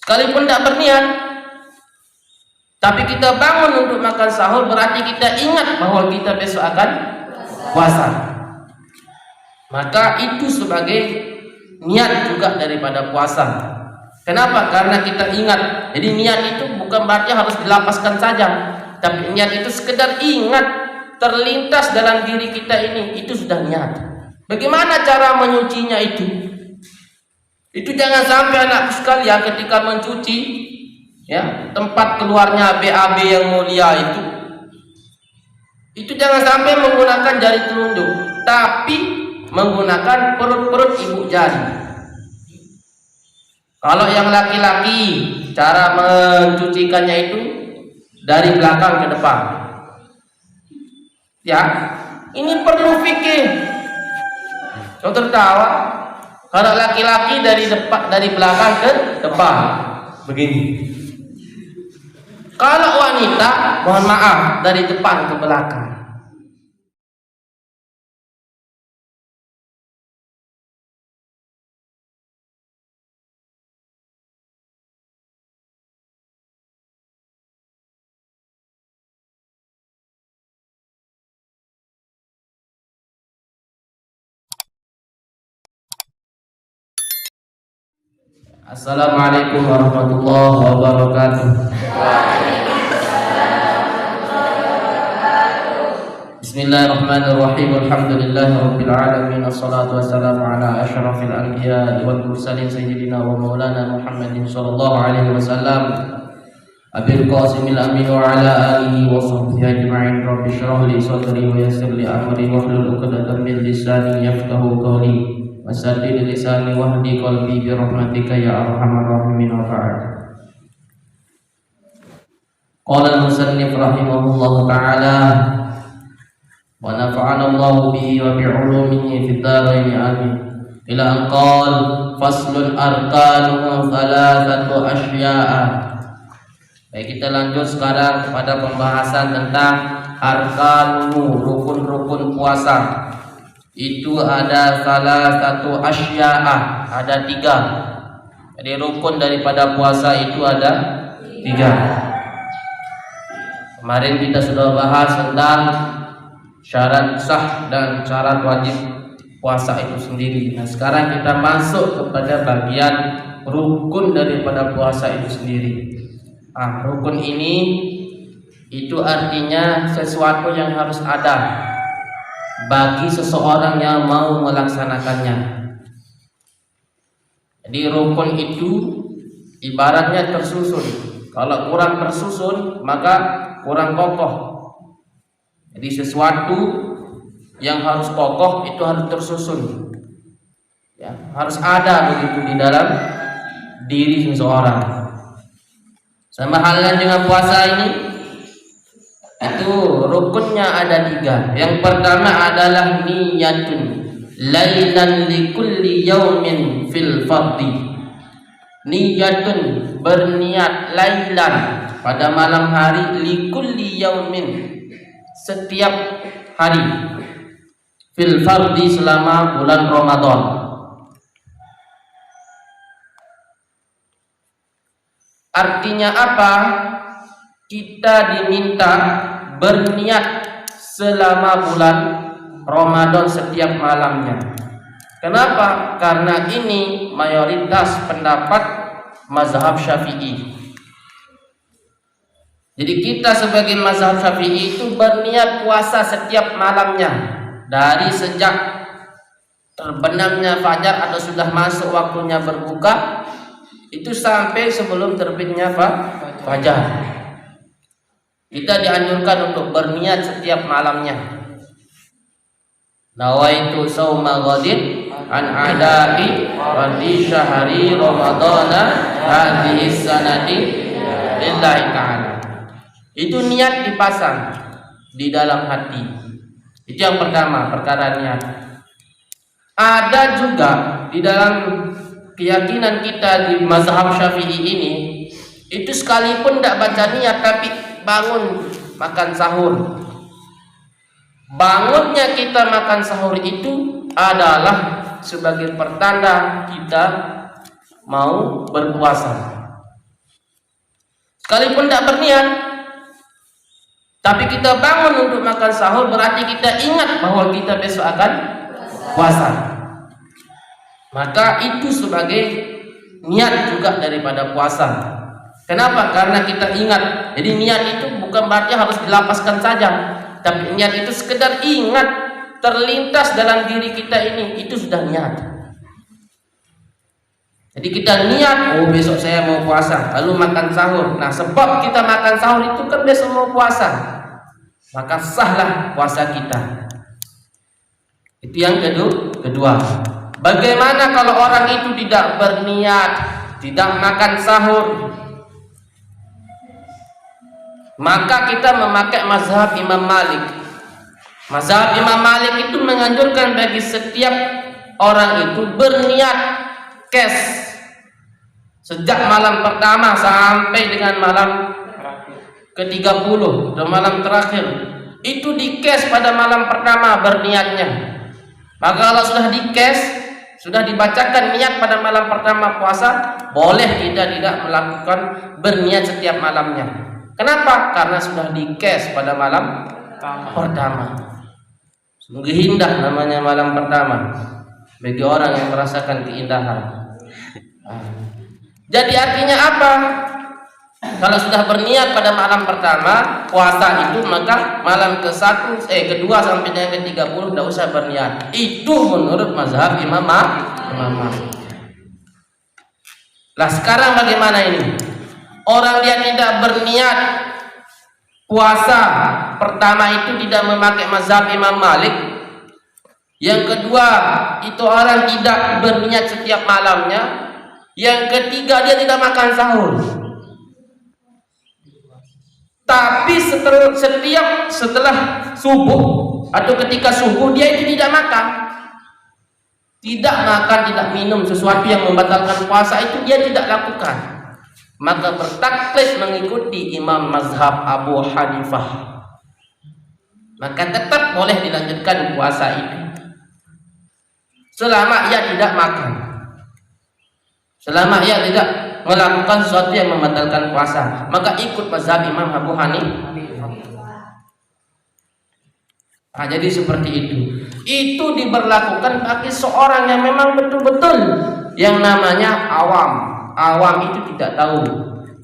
sekalipun tidak berniat, tapi kita bangun untuk makan sahur, berarti kita ingat bahwa kita besok akan puasa. Maka itu sebagai niat juga daripada puasa. Kenapa? Karena kita ingat. Jadi niat itu bukan berarti harus dilapaskan saja, tapi niat itu sekedar ingat, terlintas dalam diri kita ini, itu sudah niat. Bagaimana cara menyucinya itu? Itu jangan sampai anak sekalian ketika mencuci, ya, tempat keluarnya BAB yang mulia itu jangan sampai menggunakan jari telunjuk, tapi menggunakan perut-perut ibu jari. Kalau yang laki-laki, cara mencucikannya itu dari belakang ke depan. Ya, ini perlu fikih. Kau tertawa? Kalau laki-laki dari belakang ke depan, begini. Kalau wanita, mohon maaf, dari depan ke belakang. Assalamualaikum warahmatullahi wabarakatuh. Bismillahirrahmanirrahim. Alhamdulillahirabbil alamin. Wassalatu wassalamu ala asyrafil anbiya'i wal mursalin sayyidina wa maulana Muhammadin sallallahu alaihi wasallam. Abil Qasimil Amin wa ala alihi wa sahbihi ajma'in. Rabbi shrah li sadri wa yassir li amri wahlul 'uqdatam min lisani yafqahu qawli. Wasaddid lisani wahdi qalbi bi rahmatika ya arhamar rahimin wa ba'd. Qala al-musannif rahimahullahu ta'ala wa nafa'ana Allahu bihi wa bi 'ulumihi fid dharain amin. Ila an qala faslun arkanuhu thalathatu asya'a. Baik, kita lanjut sekarang kepada pembahasan tentang arkanuhu, rukun-rukun puasa. Itu ada salah satu asya'ah, ada 3. Jadi rukun daripada puasa itu ada 3. Kemarin kita sudah bahas tentang syarat sah dan syarat wajib puasa itu sendiri. Nah, sekarang kita masuk kepada bagian rukun daripada puasa itu sendiri. Rukun ini itu artinya sesuatu yang harus ada bagi seseorang yang mau melaksanakannya. Jadi rukun itu ibaratnya tersusun. Kalau kurang tersusun, maka kurang kokoh. Jadi sesuatu yang harus kokoh itu harus tersusun. Ya, harus ada begitu di dalam diri seseorang. Sama halnya dengan puasa ini, itu rukunnya ada 3. Yang pertama adalah niyatun lailan likulli yaumin fil fardhi. Niyatun, berniat, lailan, pada malam hari, likulli yaumin, setiap hari, fil fardhi, selama bulan Ramadan. Artinya apa? Kita diminta berniat selama bulan Ramadan setiap malamnya. Kenapa? Karena ini mayoritas pendapat mazhab Syafi'i. Jadi kita sebagai mazhab Syafi'i itu berniat puasa setiap malamnya, dari sejak terbenamnya fajar atau sudah masuk waktunya berbuka, itu sampai sebelum terbitnya fajar. Kita dianjurkan untuk berniat setiap malamnya. Nawaitu shauma ghadin an ada'i fardhi syahri ramadhana hadhihi sanati lillahi ta'ala. Itu niat dipasang di dalam hati. Itu yang pertama, perkara niat. Ada juga di dalam keyakinan kita di mazhab Syafi'i ini, itu sekalipun tidak baca niat tapi bangun makan sahur, bangunnya kita makan sahur itu adalah sebagai pertanda kita mau berpuasa. sekalipun tidak berniat, tapi kita bangun untuk makan sahur, berarti kita ingat bahwa kita besok akan puasa. Maka itu sebagai niat juga daripada puasa. Kenapa? Karena kita ingat. Jadi niat itu bukan berarti harus dilapaskan saja, tapi niat itu sekedar ingat, terlintas dalam diri kita ini, itu sudah niat. Jadi kita niat, oh besok saya mau puasa, lalu makan sahur. Nah, sebab kita makan sahur itu kan besok mau puasa, maka sahlah puasa kita. Itu yang kedua. Bagaimana kalau orang itu tidak berniat, tidak makan sahur? Maka kita memakai mazhab Imam Malik. Mazhab Imam Malik itu menganjurkan bagi setiap orang itu berniat kes sejak malam pertama sampai dengan malam ke-30 dan malam terakhir. Itu dikes pada malam pertama berniatnya. Maka kalau sudah dikes, sudah dibacakan niat pada malam pertama puasa, boleh kita tidak melakukan berniat setiap malamnya. Kenapa? Karena sudah dikes pada malam pertama. Sungguh indah namanya malam pertama bagi orang yang merasakan keindahan. Jadi artinya apa? Kalau sudah berniat pada malam pertama puasa itu, maka malam kedua sampai dengan ke-30 tidak usah berniat. Itu menurut mazhab Imam Malik. Lah sekarang bagaimana ini? Orang dia tidak berniat puasa pertama itu tidak memakai mazhab Imam Malik. Yang kedua, itu orang tidak berniat setiap malamnya. Yang ketiga, dia tidak makan sahur. Tapi setelah subuh atau ketika subuh, dia itu tidak makan. Tidak makan, tidak minum sesuatu yang membatalkan puasa, itu dia tidak lakukan. Maka bertaklid mengikuti imam mazhab Abu Hanifah. Maka tetap boleh dilanjutkan puasa itu selama ia tidak makan, selama ia tidak melakukan sesuatu yang membatalkan puasa. Maka ikut mazhab Imam Abu Hanifah. Nah, jadi seperti itu. Itu diberlakukan bagi seorang yang memang betul-betul yang namanya awam. Awam itu tidak tahu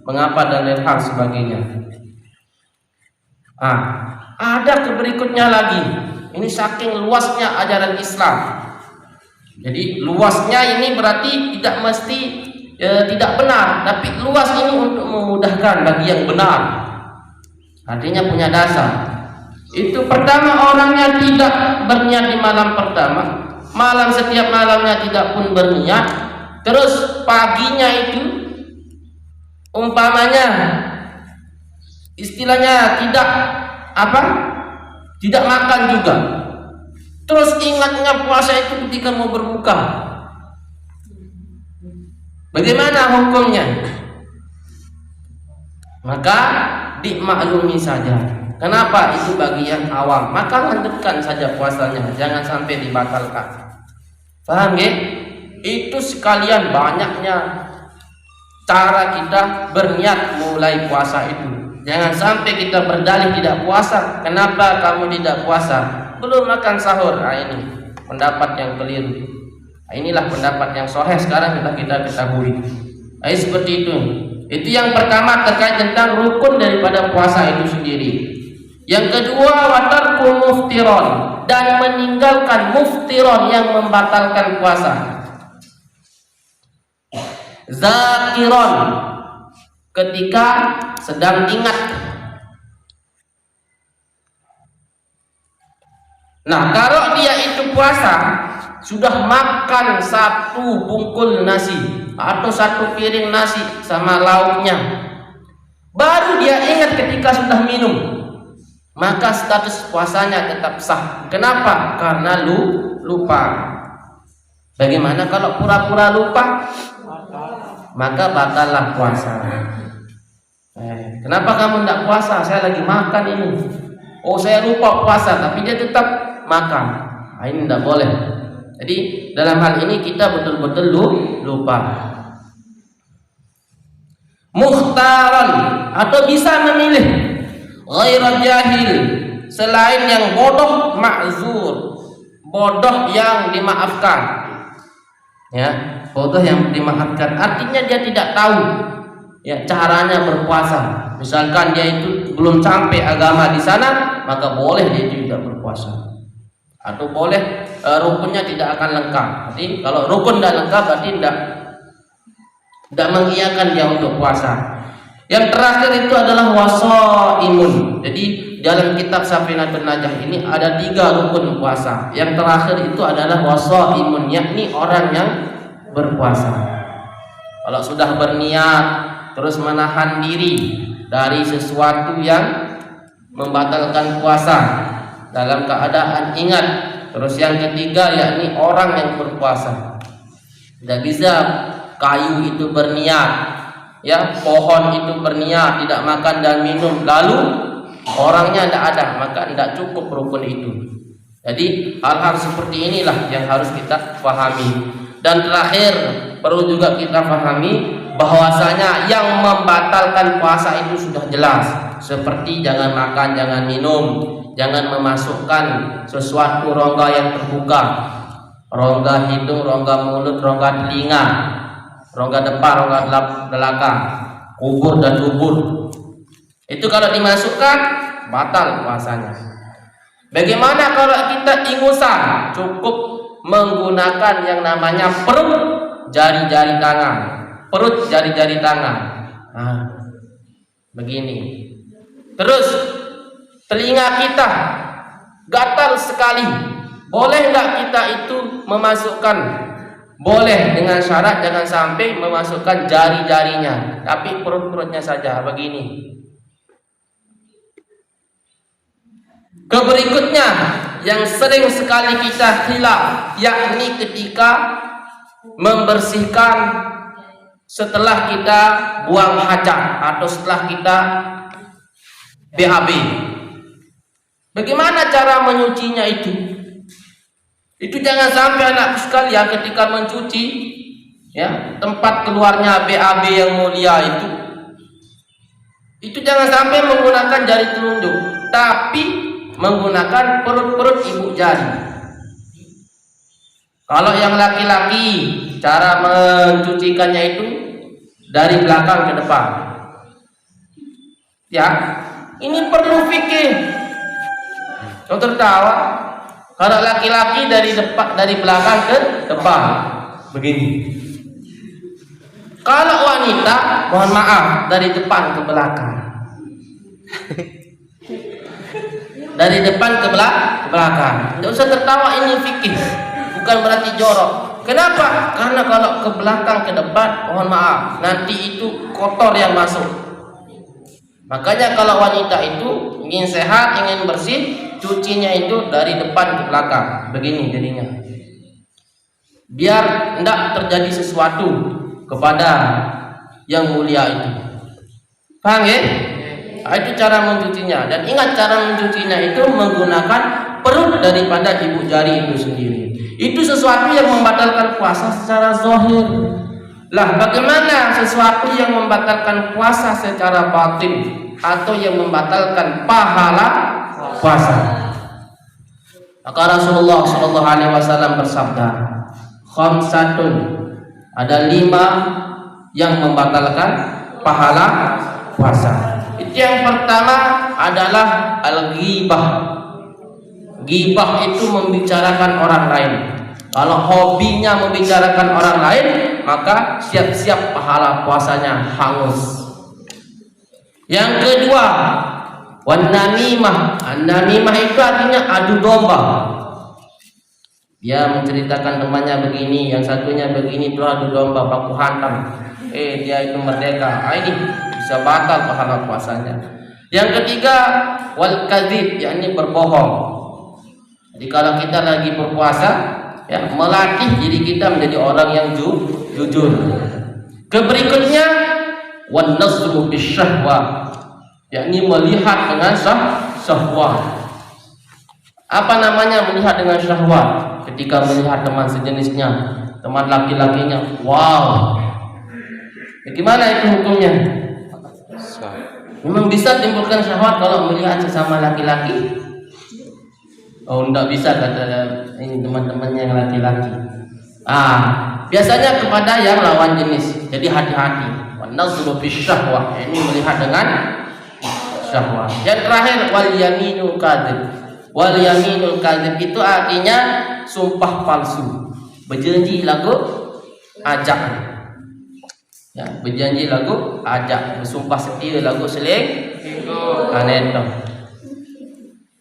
mengapa dan lain hal sebagainya. Ada berikutnya lagi. Ini saking luasnya ajaran Islam. Jadi luasnya ini berarti tidak mesti tidak benar, tapi luas ini untuk memudahkan bagi yang benar. Artinya punya dasar. Itu pertama, orangnya tidak berniat di malam pertama, setiap malamnya tidak pun berniat. Terus paginya itu umpamanya istilahnya tidak makan juga. Terus ingatnya puasa itu ketika mau berbuka. Bagaimana hukumnya? Maka dimaklumi saja. Kenapa? Itu bagi yang awam. Maka lanjutkan saja puasanya, jangan sampai dibatalkan. Paham ya? Itu sekalian banyaknya cara kita berniat mulai puasa itu. Jangan sampai kita berdalih tidak puasa. Kenapa kamu tidak puasa? Belum makan sahur. Ini pendapat yang keliru. Inilah pendapat yang sahih sekarang sudah kita ketahui. Seperti itu. Itu yang pertama terkait tentang rukun daripada puasa itu sendiri. Yang kedua, watarku muftiron, dan meninggalkan muftiron yang membatalkan puasa. Zakiron, ketika sedang ingat. Nah, kalau dia itu puasa sudah makan 1 bungkul nasi atau 1 piring nasi sama lauknya, baru dia ingat ketika sudah minum, maka status puasanya tetap sah. Kenapa? Karena lupa. Bagaimana kalau pura-pura lupa? Maka batallah puasa. Kenapa kamu tidak puasa? Saya lagi makan ini. Oh, saya lupa puasa, tapi dia tetap makan. Ini tidak boleh. Jadi dalam hal ini kita betul-betul lupa. Mukhtaran, atau bisa memilih ghairal jahil, selain yang bodoh ma'zur, bodoh yang dimaafkan. Ya, bodoh yang dimaafkan artinya dia tidak tahu ya caranya berpuasa. Misalkan dia itu belum sampai agama di sana, maka boleh dia tidak berpuasa. Atau boleh rukunnya tidak akan lengkap. Jadi kalau rukun tidak lengkap berarti tidak mengiyakan dia untuk puasa. Yang terakhir itu adalah wasaimun. Jadi dalam kitab Safinatul Najah ini ada 3 rukun puasa. Yang terakhir itu adalah wasaimun, yakni orang yang berpuasa. Kalau sudah berniat terus menahan diri dari sesuatu yang membatalkan puasa dalam keadaan ingat. Terus yang ketiga yakni orang yang berpuasa. Tidak bisa kayu itu berniat, ya, pohon itu berniat tidak makan dan minum, lalu orangnya tidak ada, maka tidak cukup rukun itu. Jadi hal-hal seperti inilah yang harus kita pahami. Dan terakhir perlu juga kita pahami bahwasanya yang membatalkan puasa itu sudah jelas, seperti jangan makan, jangan minum, jangan memasukkan sesuatu rongga yang terbuka, rongga hidung, rongga mulut, rongga telinga, rongga depan, rongga belakang, kubur dan dubur. Itu kalau dimasukkan batal puasanya. Bagaimana kalau kita ingusan? Cukup menggunakan yang namanya perut jari-jari tangan, perut jari-jari tangan. Nah, begini. Terus telinga kita gatal sekali. Boleh nggak kita itu memasukkan? Boleh, dengan syarat jangan sampai memasukkan jari-jarinya, tapi perut-perutnya saja begini. Keberikutnya yang sering sekali kita hilaf, yakni ketika membersihkan setelah kita buang hajat atau setelah kita BAB. Bagaimana cara menyucinya itu? Itu jangan sampai anak sekalian ketika mencuci, ya, tempat keluarnya BAB yang mulia itu jangan sampai menggunakan jari telunjuk, tapi menggunakan perut-perut ibu jari. Kalau yang laki-laki cara mencucikannya itu dari belakang ke depan. Ya, ini perlu fikih. Kau tertawa? Kalau laki-laki dari belakang ke depan, begini. Kalau wanita, mohon maaf, dari depan ke belakang. Dari depan ke belakang. Tidak usah tertawa, ini fikih, bukan berarti jorok. Kenapa? Karena kalau ke belakang ke depan, mohon maaf, nanti itu kotor yang masuk. Makanya kalau wanita itu ingin sehat, ingin bersih, cucinya itu dari depan ke belakang, begini jadinya. Biar tidak terjadi sesuatu kepada yang mulia itu. Paham ya? Itu cara mencucinya. Dan ingat, cara mencucinya itu menggunakan perut daripada ibu jari itu sendiri. Itu sesuatu yang membatalkan puasa secara zahir. Lah, bagaimana sesuatu yang membatalkan puasa secara batin atau yang membatalkan pahala puasa? Maka Rasulullah SAW bersabda, khamsatun, ada 5 yang membatalkan pahala puasa. Itu yang pertama adalah al-ghibah. Ghibah itu membicarakan orang lain. Kalau hobinya membicarakan orang lain, maka siap-siap pahala puasanya hangus. Yang kedua, wan namimah. An-namimah itu artinya adu domba. Dia menceritakan temannya begini, yang satunya begini, itu adu domba, baku hantam. Dia itu merdeka. Ini bisa batal pahala puasanya. Yang ketiga, wal kadzib, yakni berbohong. Jadi kalau kita lagi berpuasa, ya, melatih diri kita menjadi orang yang jujur. Keberikutnya, wan nazru bisyahwah, yakni melihat dengan syahwat. Apa namanya melihat dengan syahwat? Ketika melihat teman sejenisnya, teman laki-lakinya, wow. Bagaimana itu hukumnya? Memang bisa timbulkan syahwat kalau melihat sesama laki-laki? Oh, enggak bisa kata ini teman-temannya yang laki-laki. Biasanya kepada yang lawan jenis. Jadi hati-hati. Wan nazru fi syahwah. Ini melihat dengan syahwat. Yang terakhir wal yaminul kadzib. Wal yaminul kadzib itu artinya sumpah palsu. Berjanji lagu ajak. Ya, berjanji lagu ajak, bersumpah setia lagu selingkuh. Itu.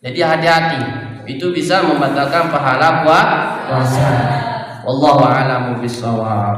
Jadi hati-hati. Itu bisa membatalkan pahala puasa. Wallahu a'lamu bishawab.